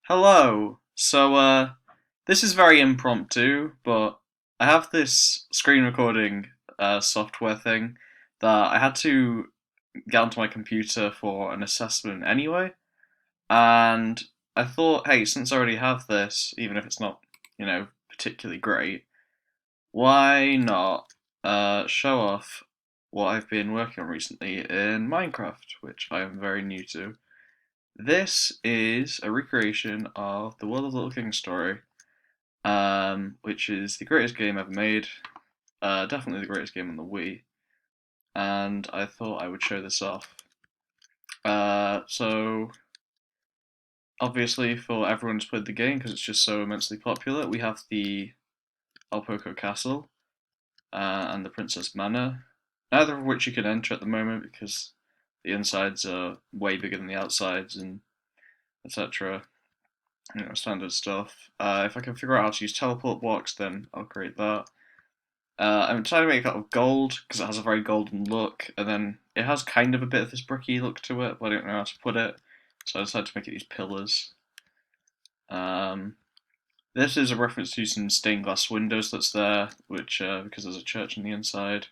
Hello. This is very impromptu, but I have this screen recording software thing that I had to get onto my computer for an assessment anyway, and I thought, hey, since I already have this, even if it's not, particularly great, why not show off what I've been working on recently in Minecraft, which I am very new to. This is a recreation of the World of Little King story, which is the greatest game ever made. Definitely the greatest game on the Wii, and I thought I would show this off. So, obviously, for everyone who's played the game, because it's just so immensely popular, we have the El Poco Castle and the Princess Manor, neither of which you can enter at the moment because the insides are way bigger than the outsides and etc. Standard stuff. If I can figure out how to use teleport blocks, then I'll create that. I'm trying to make it out of gold because it has a very golden look, and then it has kind of a bit of this bricky look to it, but I don't know how to put it, so I decided to make it these pillars. Um, this is a reference to some stained glass windows that's there, which because there's a church on the inside.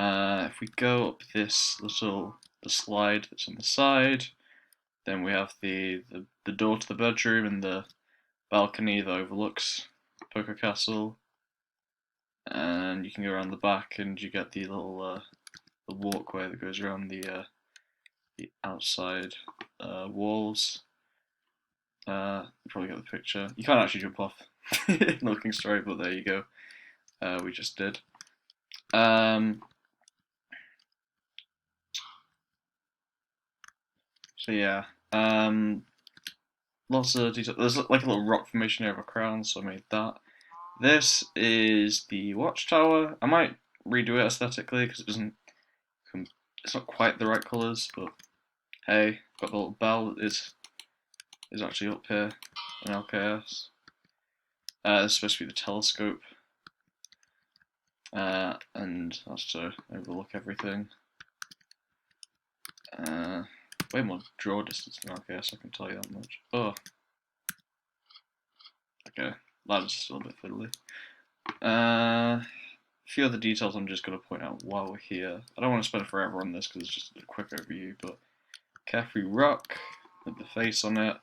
If we go up the slide that's on the side, then we have the door to the bedroom and the balcony that overlooks Poker Castle, and you can go around the back and you get the little the walkway that goes around the outside walls. You probably get the picture. You can't actually jump off looking straight, but there you go. We just did. So yeah, lots of detail. There's like a little rock formation here of a crown, so I made that. This is the watchtower. I might redo it aesthetically because it doesn't. It's not quite the right colours, but hey, got the little bell that is actually up here in LKS. This is supposed to be the telescope, and that's to overlook everything. Way more draw distance than LKS, I can tell you that much. Oh, okay, ladder's still a bit fiddly. A few other details I'm just going to point out while we're here. I don't want to spend forever on this because it's just a quick overview, but Carefree Rock with the face on it.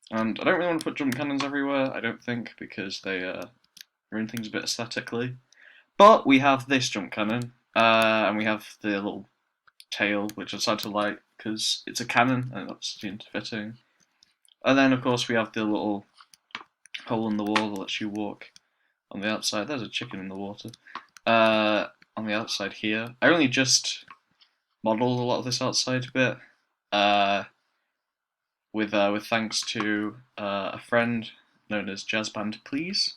And I don't really want to put jump cannons everywhere, I don't think, because they ruin things a bit aesthetically. But we have this jump cannon, and we have the little tail, which I decided to like because it's a cannon and that's seemed fitting. And then, of course, we have the little hole in the wall that lets you walk on the outside. There's a chicken in the water. On the outside here. I only just modelled a lot of this outside bit. With thanks to a friend known as Jazzband Please,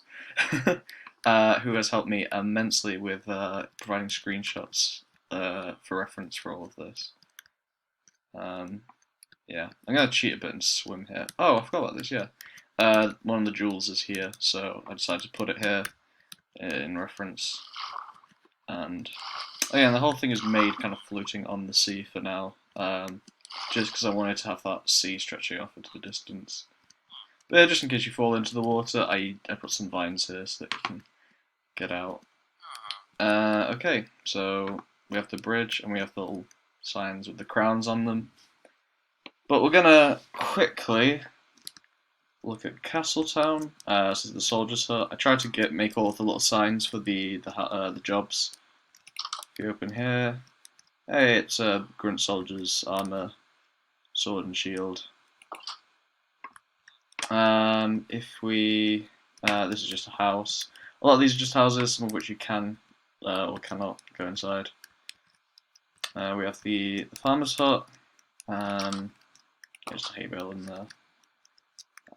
who has helped me immensely with providing screenshots for reference for all of this. Yeah, I'm gonna cheat a bit and swim here. Oh, I forgot about this. Yeah, one of the jewels is here, so I decided to put it here in reference. And oh yeah, and the whole thing is made kind of floating on the sea for now. Just because I wanted to have that sea stretching off into the distance. But yeah, just in case you fall into the water, I put some vines here so that you can get out. Okay, so we have the bridge and we have the little signs with the crowns on them. But we're gonna quickly look at Castletown. This is the soldier's hut. I tried to make all of the little signs for the jobs. If you open here, hey, it's a grunt soldier's armor, sword and shield. If we, this is just a house. A lot of these are just houses, some of which you can or cannot go inside. We have the farmer's hut. There's a hay bale in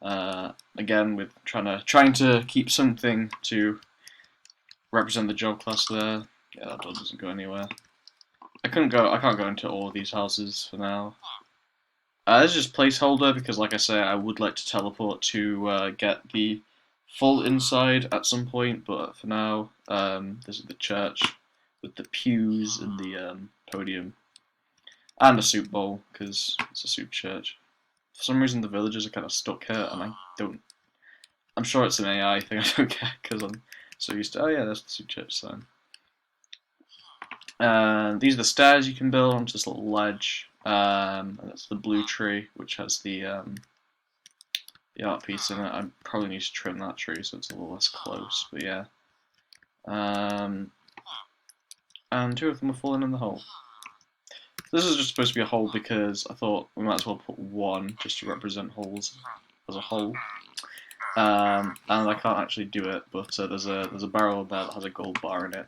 there. Again, with trying to keep something to represent the job class there. Yeah, that door doesn't go anywhere. I can't go into all of these houses for now. This is just placeholder because, like I say, I would like to teleport to get the full inside at some point. But for now, this is the church with the pews and the podium, and a soup bowl because it's a soup church. For some reason, the villagers are kind of stuck here, and I don't. I'm sure it's an AI thing. I don't care because I'm so used to. Oh yeah, that's the church sign. These are the stairs you can build onto this little ledge. And that's the blue tree, which has the art piece in it. I probably need to trim that tree so it's a little less close. But yeah. And two of them are falling in the hole. This is just supposed to be a hole because I thought we might as well put one just to represent holes as a whole. And I can't actually do it, but there's a barrel there that has a gold bar in it.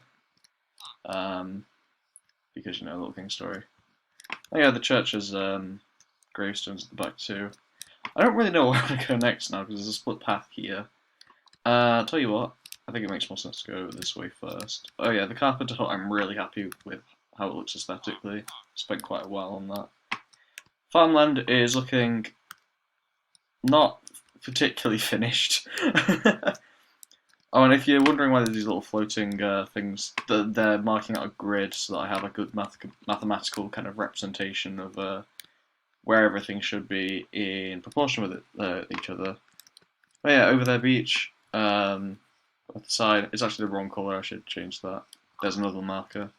Because you know, Little King story. Oh yeah, the church has gravestones at the back too. I don't really know where to go next now because there's a split path here. Tell you what, I think it makes more sense to go this way first. Oh yeah, the Carpenter Hut, I'm really happy with how it looks aesthetically. Spent quite a while on that. Farmland is looking not particularly finished. Oh, and if you're wondering why there's these little floating things, they're marking out a grid so that I have a good mathematical kind of representation of where everything should be in proportion with each other. But yeah, over there, beach. At the side, it's actually the wrong colour. I should change that. There's another marker.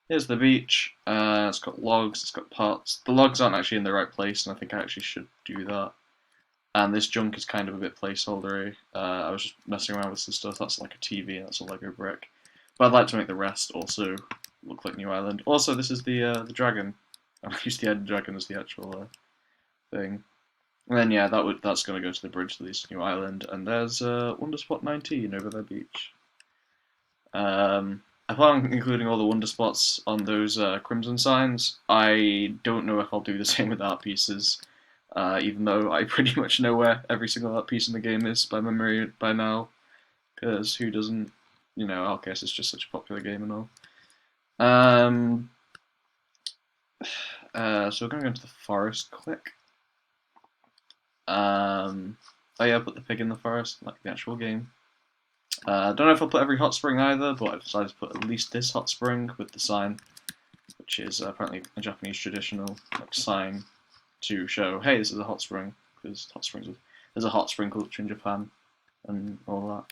Here's the beach. It's got logs. It's got pots. The logs aren't actually in the right place, and I think I actually should do that. And this junk is kind of a bit placeholdery. I was just messing around with some stuff. That's like a TV, and that's a Lego brick. But I'd like to make the rest also look like New Island. Also, this is the dragon. I'll use the Ender Dragon as the actual thing. And then yeah, that's going to go to the bridge to this New Island. And there's Wonder Spot 19 over their beach. I plan on including all the wonder spots on those crimson signs. I don't know if I'll do the same with art pieces. Even though I pretty much know where every single art piece in the game is by memory by now, because who doesn't? You know, Arceus is just such a popular game and all. So we're going to go into the forest quick. Oh yeah, put the pig in the forest, like the actual game. Don't know if I'll put every hot spring either, but I decided to put at least this hot spring with the sign, which is apparently a Japanese traditional like sign to show, hey, this is a hot spring, because there's a hot spring culture in Japan, and all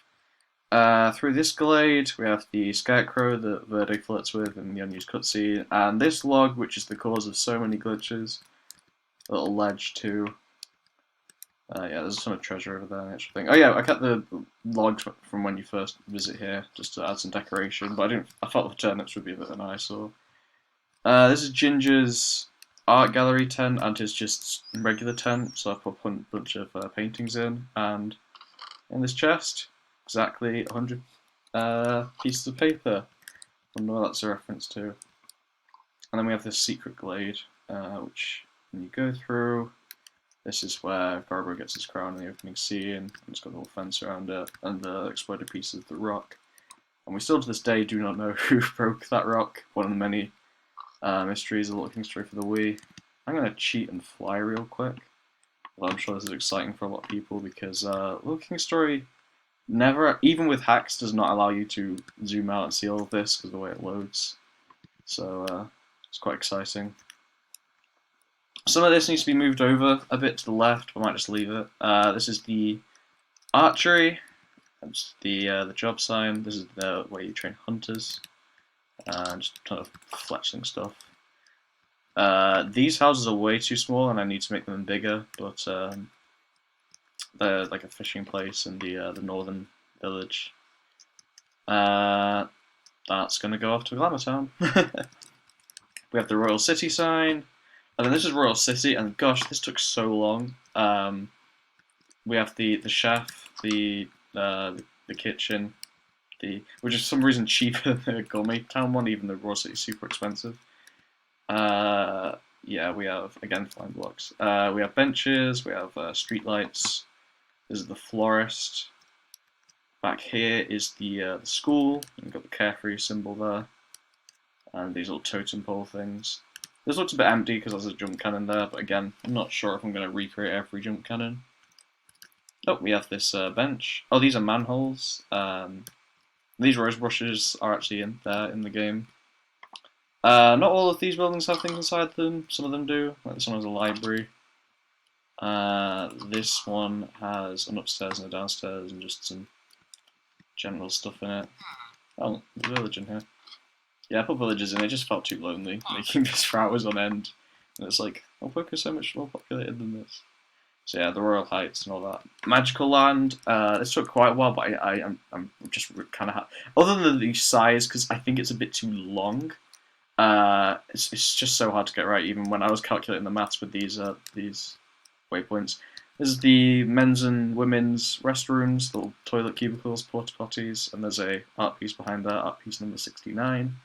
that. Through this glade, we have the scarecrow that Verde flirts with in the unused cutscene, and this log, which is the cause of so many glitches. A little ledge too. Yeah, there's a ton of treasure over there and extra thing. Oh yeah, I kept the logs from when you first visit here, just to add some decoration, but I thought the turnips would be a bit of an eyesore. This is Ginger's art gallery tent and his just regular tent, so I put a bunch of paintings in, and in this chest, exactly 100 pieces of paper. I wonder what that's a reference to. And then we have this secret glade, which when you go through, this is where Garbo gets his crown in the opening scene, and it's got a little fence around it, and the exploded pieces of the rock. And we still to this day do not know who broke that rock, one of the many mysteries of Little King Story for the Wii. I'm going to cheat and fly real quick. Well, I'm sure this is exciting for a lot of people because Little King Story never, even with hacks, does not allow you to zoom out and see all of this because of the way it loads. So it's quite exciting. Some of this needs to be moved over a bit to the left, but I might just leave it. This is the archery. That's the job sign. This is the way you train hunters. Just kind of fletching stuff. These houses are way too small, and I need to make them bigger. But they're like a fishing place in the northern village. That's gonna go off to Glamour Town. We have the Royal City sign. And then this is Royal City, and gosh, this took so long. We have the chef, the kitchen, which is for some reason cheaper than the Gourmet Town one, even though Royal City is super expensive. Yeah, we have again flying blocks. We have benches, we have street lights. This is the florist. Back here is the school. You've got the carefree symbol there, and these little totem pole things. This looks a bit empty because there's a jump cannon there, but again, I'm not sure if I'm going to recreate every jump cannon. Oh, we have this bench. Oh, these are manholes. These rose brushes are actually in the game. Not all of these buildings have things inside them. Some of them do. Like this one has a library. This one has an upstairs and a downstairs and just some general stuff in it. Oh, there's a village in here. Yeah, I put villages in, it just felt too lonely, making this for hours on end. And it's like, Alpoca's so much more populated than this. So yeah, the Royal Heights and all that. Magical Land, this took quite a while, but I'm just kind of other than the size, because I think it's a bit too long. It's just so hard to get right, even when I was calculating the maths with these waypoints. This is the men's and women's restrooms, little toilet cubicles, porta potties, and there's a art piece behind that, art piece number 69.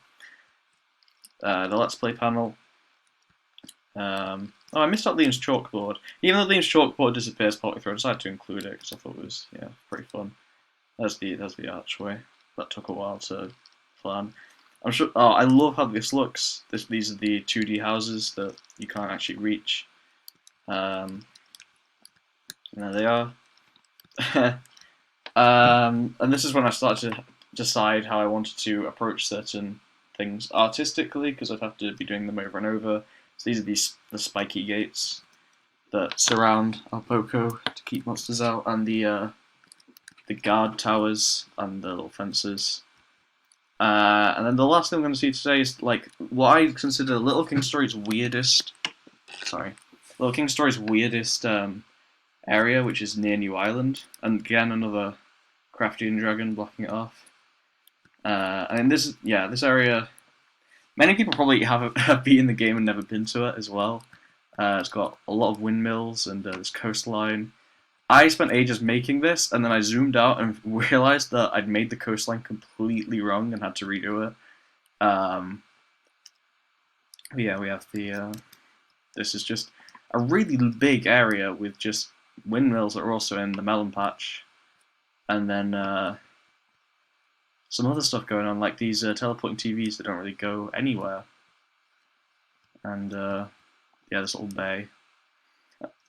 The Let's Play panel. Oh, I missed out Liam's chalkboard. Even though Liam's chalkboard disappears partway through, I decided to include it because I thought it was pretty fun. There's the archway. That took a while to plan. I'm sure. Oh, I love how this looks. These are the 2D houses that you can't actually reach. And there they are. And this is when I started to decide how I wanted to approach certain things artistically, because I'd have to be doing them over and over. So these are the spiky gates that surround Alpoco to keep monsters out, and the guard towers and the little fences. And then the last thing I'm going to see today is like what I consider Little King Story's weirdest. Little King Story's weirdest area, which is near New Island, and again another Craftian dragon blocking it off. And this area, many people probably have beaten the game and never been to it as well. It's got a lot of windmills and this coastline. I spent ages making this, and then I zoomed out and realized that I'd made the coastline completely wrong and had to redo it. Yeah, we have the. This is just a really big area with just windmills that are also in the melon patch, and then some other stuff going on, like these teleporting TVs that don't really go anywhere. And yeah, this little bay.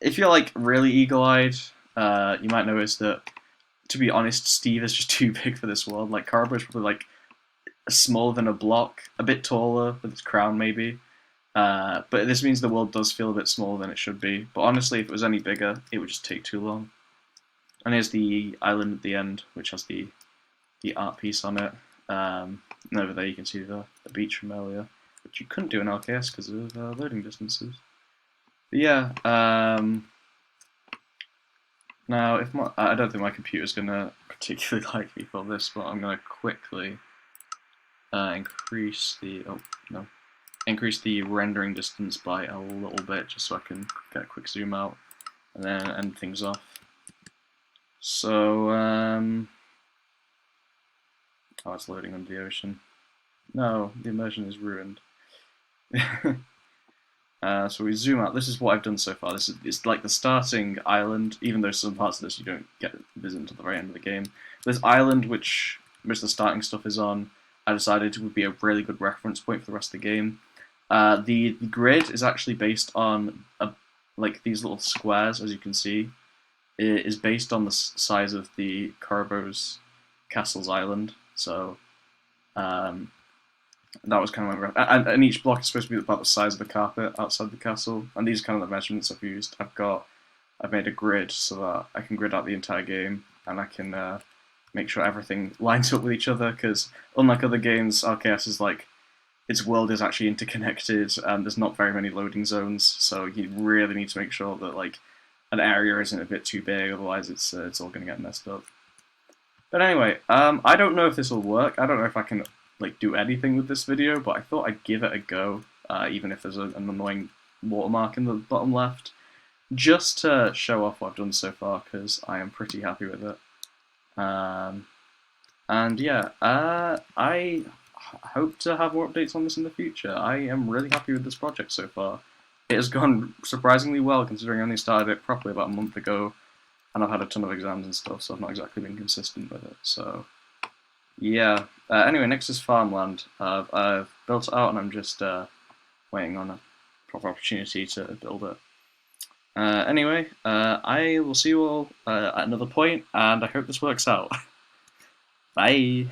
If you're like really eagle-eyed, you might notice that, to be honest, Steve is just too big for this world. Like Carbo is probably like smaller than a block, a bit taller with its crown maybe. But this means the world does feel a bit smaller than it should be. But honestly, if it was any bigger, it would just take too long. And here's the island at the end, which has the art piece on it. And over there you can see the beach from earlier, which you couldn't do in LKS because of loading distances. But yeah, now I don't think my computer's gonna particularly like me for this, but I'm gonna quickly increase the rendering distance by a little bit, just so I can get a quick zoom out and then end things off. So oh, it's loading under the ocean. No, the immersion is ruined. So we zoom out. This is what I've done so far. It's like the starting island, even though some parts of this you don't get visit until the very end of the game. This island, which most of the starting stuff is on, I decided would be a really good reference point for the rest of the game. The grid is actually based on like these little squares, as you can see. It is based on the size of the Carbo's Castle's island. So that was kind of my and each block is supposed to be about the size of the carpet outside the castle. And these are kind of the measurements I've used. I've made a grid so that I can grid out the entire game, and I can make sure everything lines up with each other. Because unlike other games, LKS is like its world is actually interconnected, and there's not very many loading zones. So you really need to make sure that like an area isn't a bit too big, otherwise it's all going to get messed up. But anyway, I don't know if this will work. I don't know if I can like do anything with this video, but I thought I'd give it a go, even if there's an annoying watermark in the bottom left, just to show off what I've done so far, because I am pretty happy with it. And yeah, I hope to have more updates on this in the future. I am really happy with this project so far. It has gone surprisingly well, considering I only started it properly about a month ago, and I've had a ton of exams and stuff, so I've not exactly been consistent with it. So yeah. Anyway, next is Farmland. I've built it out, and I'm just waiting on a proper opportunity to build it. Anyway, I will see you all at another point, and I hope this works out. Bye!